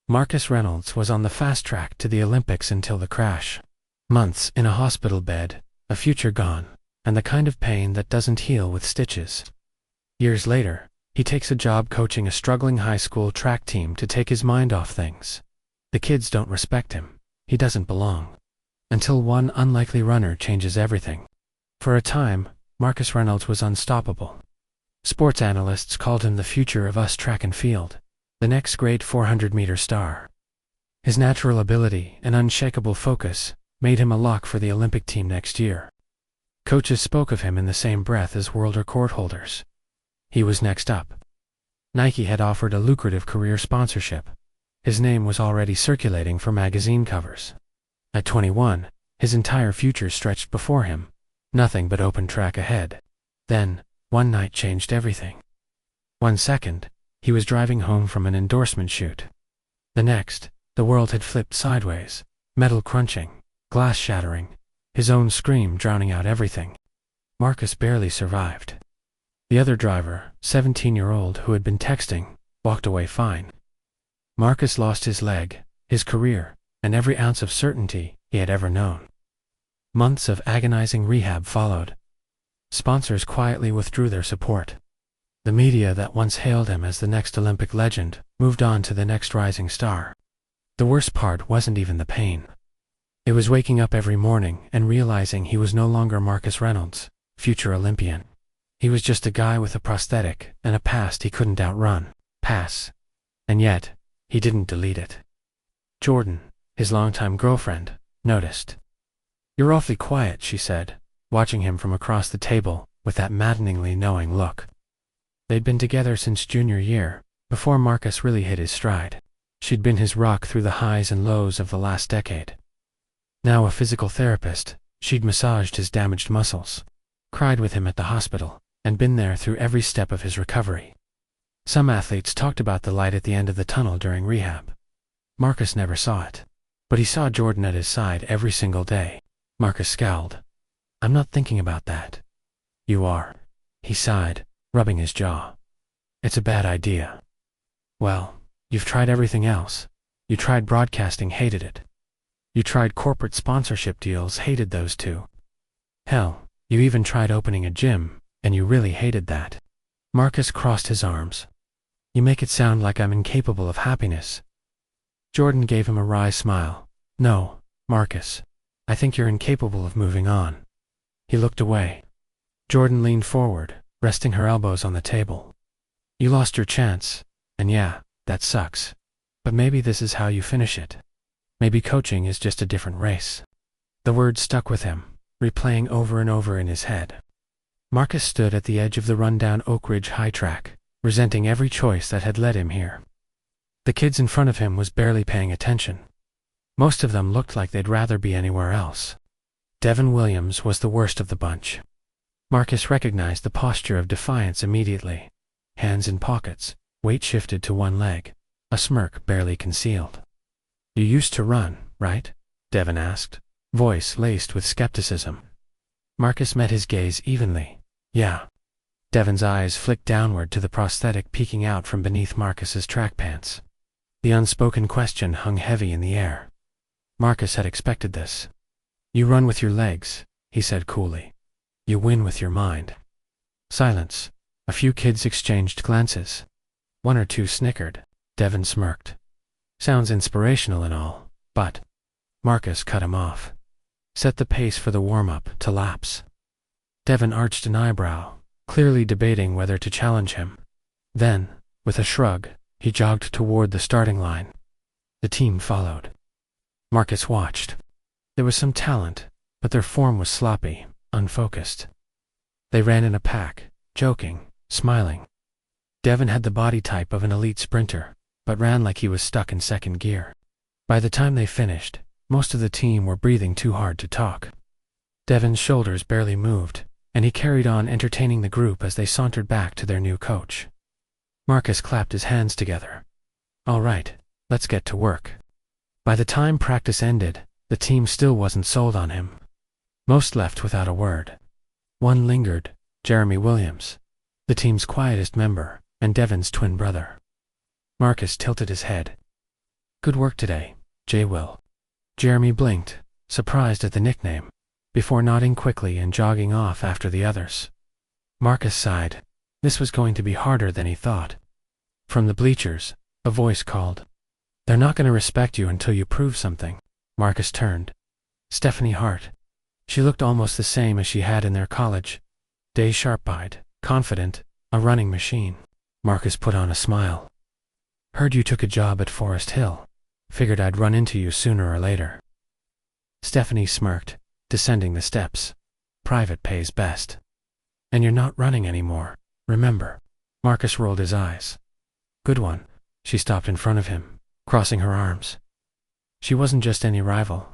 Marcus Reynolds was on the fast track to the Olympics until the crash. Months in a hospital bed, a future gone, and the kind of pain that doesn't heal with stitches. Years later, he takes a job coaching a struggling high school track team to take his mind off things. The kids don't respect him. He doesn't belong. Until one unlikely runner changes everything. For a time, Marcus Reynolds was unstoppable. Sports analysts called him the future of US track and field, the next great 400-meter star. His natural ability and unshakable focus made him a lock for the Olympic team next year. Coaches spoke of him in the same breath as world record holders. He was next up. Nike had offered a lucrative career sponsorship. His name was already circulating for magazine covers. At 21, his entire future stretched before him. Nothing but open track ahead. Then, one night changed everything. 1 second, he was driving home from an endorsement shoot. The next, the world had flipped sideways, metal crunching, glass shattering, his own scream drowning out everything. Marcus barely survived. The other driver, 17-year-old who had been texting, walked away fine. Marcus lost his leg, his career, and every ounce of certainty he had ever known. Months of agonizing rehab followed. Sponsors quietly withdrew their support. The media that once hailed him as the next Olympic legend moved on to the next rising star. The worst part wasn't even the pain. It was waking up every morning and realizing he was no longer Marcus Reynolds, future Olympian. He was just a guy with a prosthetic and a past he couldn't outrun. Pass. And yet, he didn't delete it. Jordan, his longtime girlfriend, noticed. "You're awfully quiet," she said, watching him from across the table with that maddeningly knowing look. They'd been together since junior year, before Marcus really hit his stride. She'd been his rock through the highs and lows of the last decade. Now a physical therapist, she'd massaged his damaged muscles, cried with him at the hospital, and been there through every step of his recovery. Some athletes talked about the light at the end of the tunnel during rehab. Marcus never saw it. But he saw Jordan at his side every single day. Marcus scowled. "I'm not thinking about that." "You are," he sighed, rubbing his jaw. "It's a bad idea." "Well, you've tried everything else. You tried broadcasting, hated it. You tried corporate sponsorship deals, hated those too. Hell, you even tried opening a gym, and you really hated that." Marcus crossed his arms. "You make it sound like I'm incapable of happiness." Jordan gave him a wry smile. "No, Marcus. I think you're incapable of moving on." He looked away. Jordan leaned forward, resting her elbows on the table. "You lost your chance, and yeah, that sucks. But maybe this is how you finish it. Maybe coaching is just a different race." The words stuck with him, replaying over and over in his head. Marcus stood at the edge of the rundown Oak Ridge High Track, resenting every choice that had led him here. The kids in front of him was barely paying attention. Most of them looked like they'd rather be anywhere else. Devin Williams was the worst of the bunch. Marcus recognized the posture of defiance immediately. Hands in pockets, weight shifted to one leg, a smirk barely concealed. "You used to run, right?" Devin asked, voice laced with skepticism. Marcus met his gaze evenly. "Yeah." Devin's eyes flicked downward to the prosthetic peeking out from beneath Marcus's track pants. The unspoken question hung heavy in the air. Marcus had expected this. "You run with your legs," he said coolly. "You win with your mind." Silence. A few kids exchanged glances. One or two snickered. Devin smirked. "Sounds inspirational and all, but—" Marcus cut him off. "Set the pace for the warm-up to laps." Devin arched an eyebrow, clearly debating whether to challenge him. Then, with a shrug, he jogged toward the starting line. The team followed. Marcus watched. There was some talent, but their form was sloppy, unfocused. They ran in a pack, joking, smiling. Devin had the body type of an elite sprinter, but ran like he was stuck in second gear. By the time they finished, most of the team were breathing too hard to talk. Devin's shoulders barely moved, and he carried on entertaining the group as they sauntered back to their new coach. Marcus clapped his hands together. "All right, let's get to work." By the time practice ended, the team still wasn't sold on him. Most left without a word. One lingered, Jeremy Williams, the team's quietest member, and Devin's twin brother. Marcus tilted his head. Good work today, J-Will. Jeremy blinked, surprised at the nickname, before nodding quickly and jogging off after the others. Marcus sighed. This was going to be harder than he thought. From the bleachers, a voice called. They're not going to respect you until you prove something. Marcus turned. Stephanie Hart. She looked almost the same as she had in their college days, sharp-eyed, confident, a running machine. Marcus put on a smile. Heard you took a job at Forest Hill. Figured I'd run into you sooner or later. Stephanie smirked, descending the steps. Private pays best. And you're not running anymore, remember? Marcus rolled his eyes. Good one. She stopped in front of him, crossing her arms. She wasn't just any rival.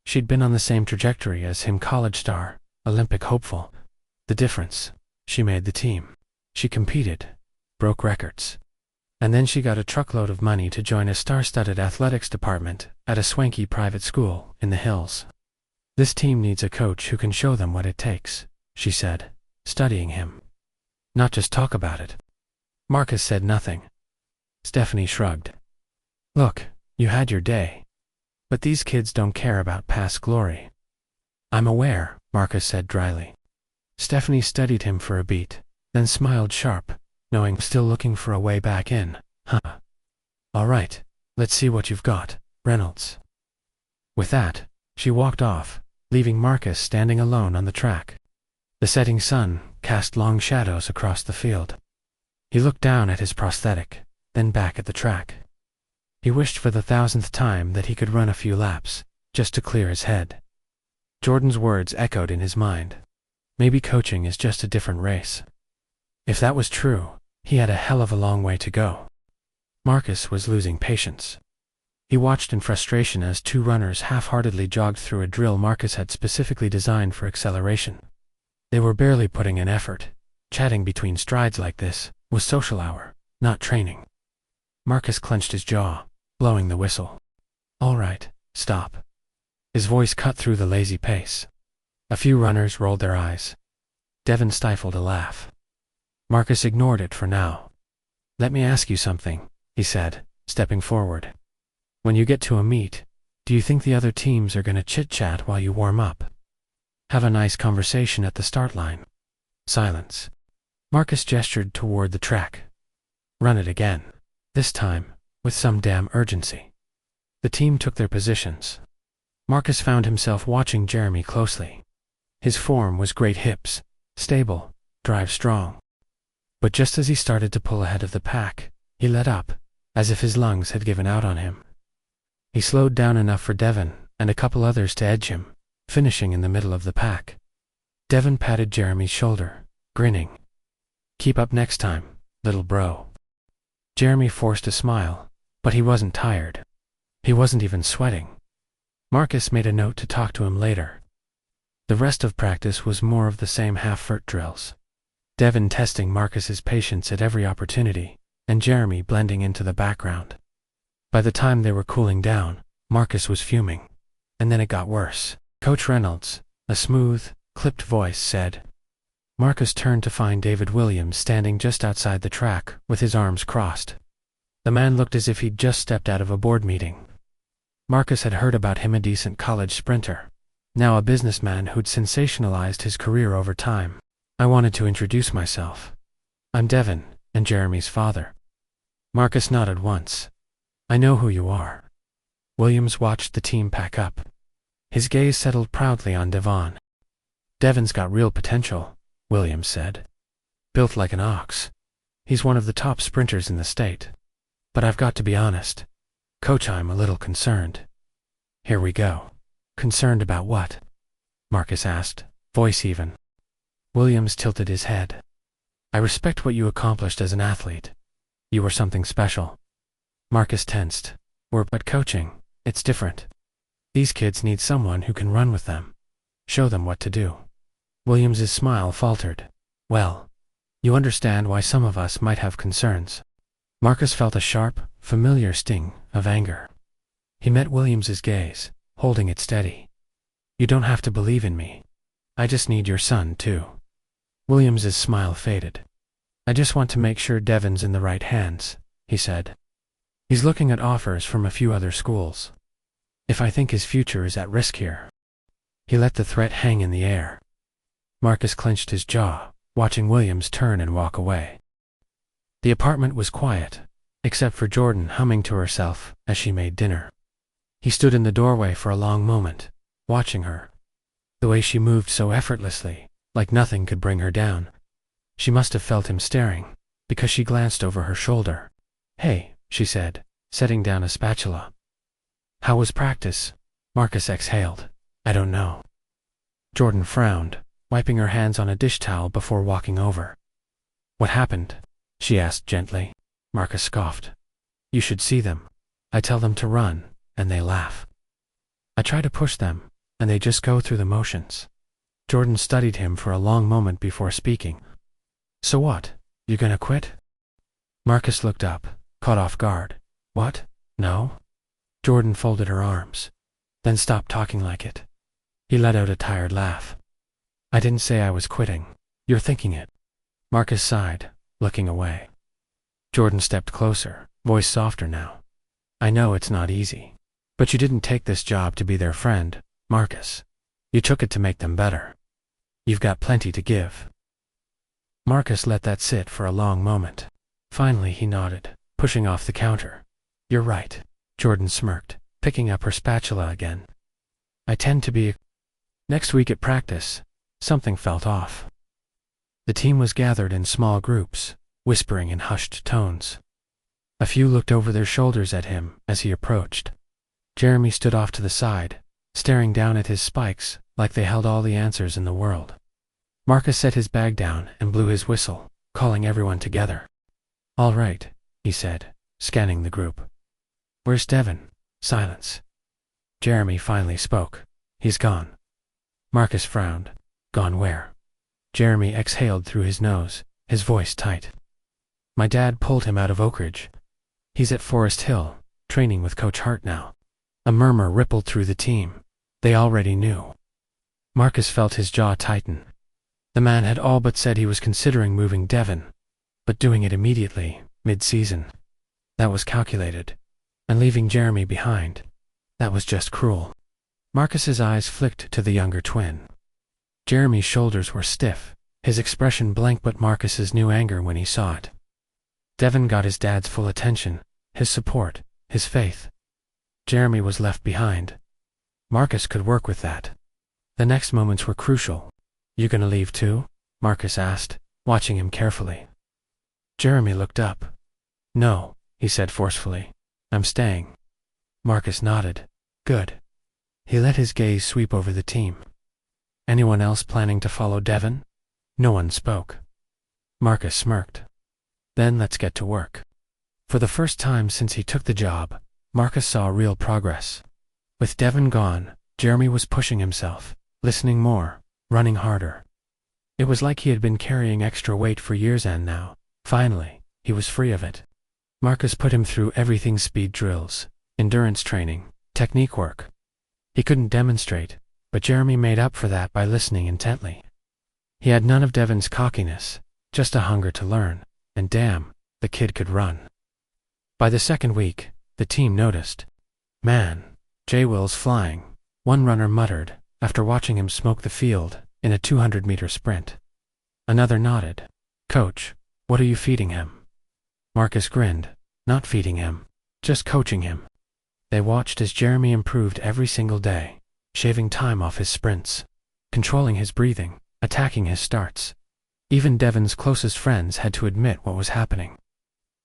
She'd been on the same trajectory as him, college star, Olympic hopeful. The difference, she made the team. She competed, broke records. And then she got a truckload of money to join a star-studded athletics department at a swanky private school in the hills. This team needs a coach who can show them what it takes, she said, studying him. Not just talk about it. Marcus said nothing. Stephanie shrugged. Look, you had your day. But these kids don't care about past glory. I'm aware, Marcus said dryly. Stephanie studied him for a beat, then smiled sharp, knowing still looking for a way back in. Huh. All right, let's see what you've got, Reynolds. With that, she walked off, leaving Marcus standing alone on the track. The setting sun cast long shadows across the field. He looked down at his prosthetic, then back at the track. He wished for the 1000th time that he could run a few laps, just to clear his head. Jordan's words echoed in his mind. Maybe coaching is just a different race. If that was true, he had a hell of a long way to go. Marcus was losing patience. He watched in frustration as two runners half-heartedly jogged through a drill Marcus had specifically designed for acceleration. They were barely putting in effort. Chatting between strides like this was social hour, not training. Marcus clenched his jaw, blowing the whistle. All right, stop. His voice cut through the lazy pace. A few runners rolled their eyes. Devin stifled a laugh. Marcus ignored it for now. Let me ask you something, he said, stepping forward. When you get to a meet, do you think the other teams are going to chit-chat while you warm up? Have a nice conversation at the start line? Silence. Marcus gestured toward the track. Run it again. This time, with some damn urgency. The team took their positions. Marcus found himself watching Jeremy closely. His form was great hips, stable, drive strong. But just as he started to pull ahead of the pack, he let up, as if his lungs had given out on him. He slowed down enough for Devin and a couple others to edge him, finishing in the middle of the pack. Devin patted Jeremy's shoulder, grinning. Keep up next time, little bro. Jeremy forced a smile, but he wasn't tired. He wasn't even sweating. Marcus made a note to talk to him later. The rest of practice was more of the same half-vert drills. Devin testing Marcus's patience at every opportunity, and Jeremy blending into the background. By the time they were cooling down, Marcus was fuming. And then it got worse. Coach Reynolds, a smooth, clipped voice, said. Marcus turned to find David Williams standing just outside the track, with his arms crossed. The man looked as if he'd just stepped out of a board meeting. Marcus had heard about him, a decent college sprinter, now a businessman who'd sensationalized his career over time. I wanted to introduce myself. I'm Devin, and Jeremy's father. Marcus nodded once. I know who you are. Williams watched the team pack up. His gaze settled proudly on Devon. Devin's got real potential, Williams said. Built like an ox. He's one of the top sprinters in the state. But I've got to be honest. Coach, I'm a little concerned. Here we go. Concerned about what? Marcus asked, voice even. Williams tilted his head. I respect what you accomplished as an athlete. You were something special. Marcus tensed. But coaching, it's different. These kids need someone who can run with them. Show them what to do. Williams's smile faltered. Well, you understand why some of us might have concerns. Marcus felt a sharp, familiar sting of anger. He met Williams's gaze, holding it steady. You don't have to believe in me. I just need your son, too. Williams's smile faded. I just want to make sure Devin's in the right hands, he said. He's looking at offers from a few other schools. If I think his future is at risk here." He let the threat hang in the air. Marcus clenched his jaw, watching Williams turn and walk away. The apartment was quiet, except for Jordan humming to herself as she made dinner. He stood in the doorway for a long moment, watching her. The way she moved so effortlessly, like nothing could bring her down. She must have felt him staring, because she glanced over her shoulder. "Hey," she said, setting down a spatula. "How was practice?" Marcus exhaled. "I don't know." Jordan frowned, wiping her hands on a dish towel before walking over. "What happened?" she asked gently. Marcus scoffed. "You should see them. I tell them to run, and they laugh. I try to push them, and they just go through the motions." Jordan studied him for a long moment before speaking. "So what? You gonna quit?" Marcus looked up, caught off guard. "What? No?" Jordan folded her arms. "Then stop talking like it." He let out a tired laugh. "I didn't say I was quitting. You're thinking it." Marcus sighed, looking away. Jordan stepped closer, voice softer now. "I know it's not easy. But you didn't take this job to be their friend, Marcus. You took it to make them better. You've got plenty to give." Marcus let that sit for a long moment. Finally he nodded, pushing off the counter. "You're right." Jordan smirked, picking up her spatula again. "I tend to be..." Next week at practice, something felt off. The team was gathered in small groups, whispering in hushed tones. A few looked over their shoulders at him as he approached. Jeremy stood off to the side, staring down at his spikes like they held all the answers in the world. Marcus set his bag down and blew his whistle, calling everyone together. "All right," he said, scanning the group. "Where's Devin?" Silence. Jeremy finally spoke. "He's gone." Marcus frowned. "Gone where?" Jeremy exhaled through his nose, his voice tight. "My dad pulled him out of Oak Ridge. He's at Forest Hill, training with Coach Hart now." A murmur rippled through the team. They already knew. Marcus felt his jaw tighten. The man had all but said he was considering moving Devin, but doing it immediately, mid-season. That was calculated. And leaving Jeremy behind. That was just cruel. Marcus's eyes flicked to the younger twin. Jeremy's shoulders were stiff, his expression blank, but Marcus's knew anger when he saw it. Devin got his dad's full attention, his support, his faith. Jeremy was left behind. Marcus could work with that. The next moments were crucial. "You gonna leave too?" Marcus asked, watching him carefully. Jeremy looked up. "No," he said forcefully. "I'm staying." Marcus nodded. "Good." He let his gaze sweep over the team. "Anyone else planning to follow Devin?" No one spoke. Marcus smirked. "Then let's get to work." For the first time since he took the job, Marcus saw real progress. With Devin gone, Jeremy was pushing himself, listening more, running harder. It was like he had been carrying extra weight for years, and now, finally, he was free of it. Marcus put him through everything: speed drills, endurance training, technique work. He couldn't demonstrate, but Jeremy made up for that by listening intently. He had none of Devin's cockiness, just a hunger to learn, and damn, the kid could run. By the second week, the team noticed. "Man, Jay Will's flying," one runner muttered, after watching him smoke the field in a 200-meter sprint. Another nodded. "Coach, what are you feeding him?" Marcus grinned. "Not feeding him, just coaching him." They watched as Jeremy improved every single day, shaving time off his sprints, controlling his breathing, attacking his starts. Even Devin's closest friends had to admit what was happening.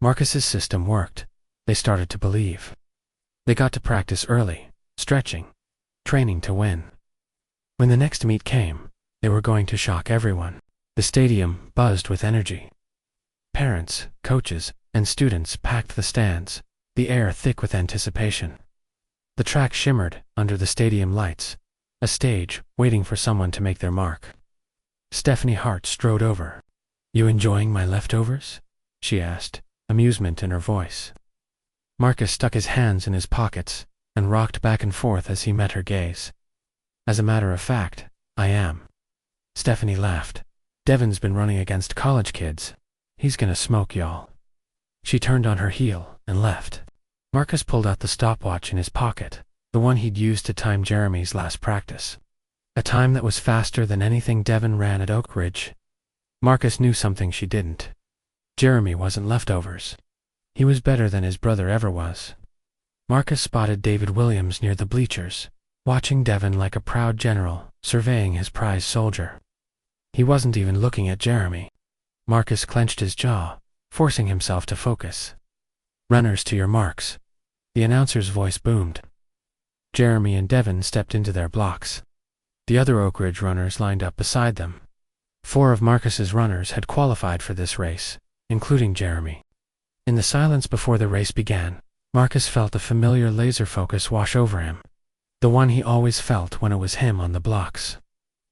Marcus's system worked. They started to believe. They got to practice early, stretching, training to win. When the next meet came, they were going to shock everyone. The stadium buzzed with energy. Parents, coaches, and students packed the stands, the air thick with anticipation. The track shimmered under the stadium lights, a stage waiting for someone to make their mark. Stephanie Hart strode over. "You enjoying my leftovers?" she asked, amusement in her voice. Marcus stuck his hands in his pockets and rocked back and forth as he met her gaze. "As a matter of fact, I am." Stephanie laughed. "Devin's been running against college kids. He's gonna smoke y'all." She turned on her heel and left. Marcus pulled out the stopwatch in his pocket, the one he'd used to time Jeremy's last practice. A time that was faster than anything Devon ran at Oak Ridge. Marcus knew something she didn't. Jeremy wasn't leftovers. He was better than his brother ever was. Marcus spotted David Williams near the bleachers, watching Devon like a proud general, surveying his prize soldier. He wasn't even looking at Jeremy. Marcus clenched his jaw, forcing himself to focus. "Runners to your marks." The announcer's voice boomed. Jeremy and Devon stepped into their blocks. The other Oak Ridge runners lined up beside them. 4 of Marcus's runners had qualified for this race, including Jeremy. In the silence before the race began, Marcus felt a familiar laser focus wash over him. The one he always felt when it was him on the blocks.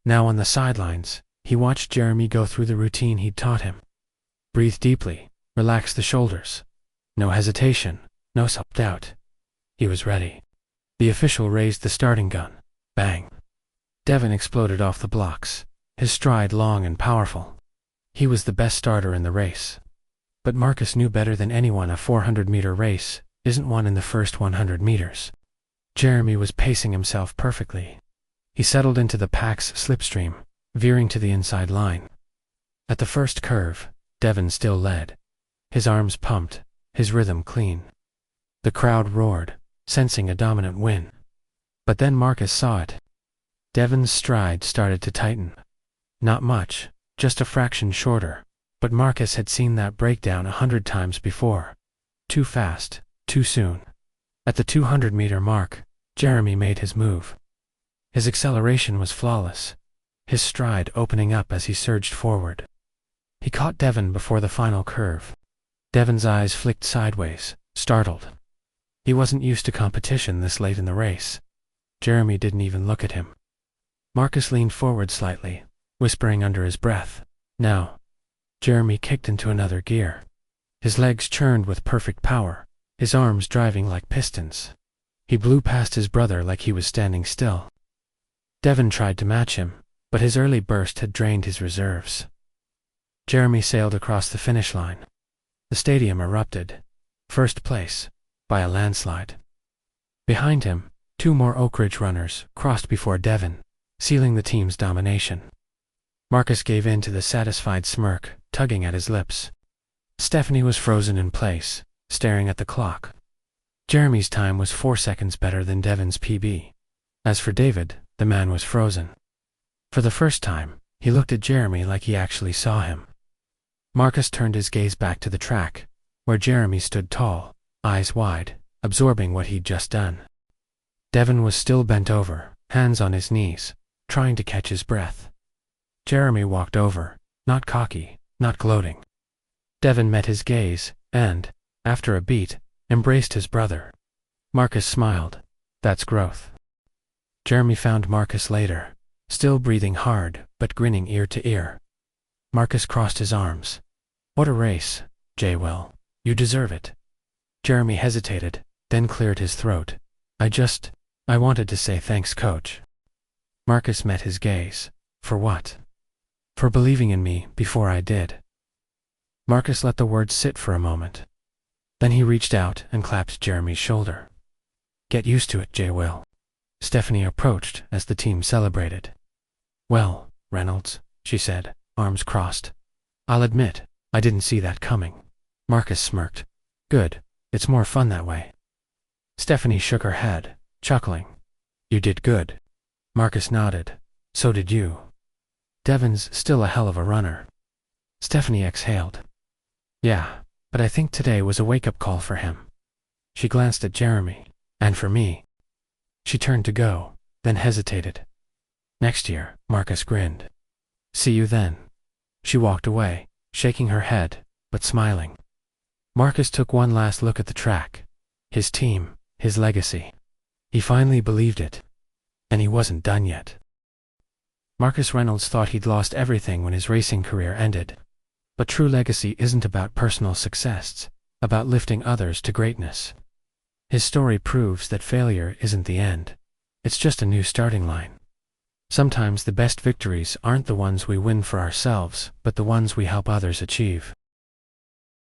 Now on the sidelines, he watched Jeremy go through the routine he'd taught him. Breathe deeply, relax the shoulders. No hesitation, no self-doubt. He was ready. The official raised the starting gun. Bang. Devon exploded off the blocks, his stride long and powerful. He was the best starter in the race. But Marcus knew better than anyone a 400-meter race isn't won in the first 100 meters. Jeremy was pacing himself perfectly. He settled into the pack's slipstream, veering to the inside line. At the first curve, Devon still led. His arms pumped, his rhythm clean. The crowd roared, sensing a dominant win. But then Marcus saw it. Devon's stride started to tighten. Not much, just a fraction shorter, but Marcus had seen that breakdown 100 times before. Too fast, too soon. At the 200-meter mark, Jeremy made his move. His acceleration was flawless, his stride opening up as he surged forward. He caught Devon before the final curve. Devon's eyes flicked sideways, startled. He wasn't used to competition this late in the race. Jeremy didn't even look at him. Marcus leaned forward slightly, whispering under his breath, "Now." Jeremy kicked into another gear. His legs churned with perfect power, his arms driving like pistons. He blew past his brother like he was standing still. Devon tried to match him, but his early burst had drained his reserves. Jeremy sailed across the finish line. The stadium erupted. First place, by a landslide. Behind him, 2 more Oak Ridge runners crossed before Devon, sealing the team's domination. Marcus gave in to the satisfied smirk, tugging at his lips. Stephanie was frozen in place, staring at the clock. Jeremy's time was 4 seconds better than Devon's PB. As for David, the man was frozen. For the first time, he looked at Jeremy like he actually saw him. Marcus turned his gaze back to the track, where Jeremy stood tall, eyes wide, absorbing what he'd just done. Devon was still bent over, hands on his knees, trying to catch his breath. Jeremy walked over, not cocky, not gloating. Devon met his gaze, and, after a beat, embraced his brother. Marcus smiled. That's growth. Jeremy found Marcus later, still breathing hard, but grinning ear to ear. Marcus crossed his arms. "What a race, Jay Will. You deserve it." Jeremy hesitated, then cleared his throat. I wanted to say thanks, coach." Marcus met his gaze. "For what?" "For believing in me before I did." Marcus let the words sit for a moment. Then he reached out and clapped Jeremy's shoulder. "Get used to it, Jay Will." Stephanie approached as the team celebrated. "Well, Reynolds," she said, arms crossed. "I'll admit, I didn't see that coming." Marcus smirked. "Good, it's more fun that way." Stephanie shook her head, chuckling. "You did good." Marcus nodded. "So did you." "Devon's still a hell of a runner." Stephanie exhaled. "Yeah, but I think today was a wake-up call for him." She glanced at Jeremy. "And for me." She turned to go, then hesitated. "Next year," Marcus grinned. "See you then." She walked away, shaking her head, but smiling. Marcus took one last look at the track. His team, his legacy. He finally believed it. And he wasn't done yet. Marcus Reynolds thought he'd lost everything when his racing career ended. But true legacy isn't about personal success, it's about lifting others to greatness. His story proves that failure isn't the end. It's just a new starting line. Sometimes the best victories aren't the ones we win for ourselves, but the ones we help others achieve.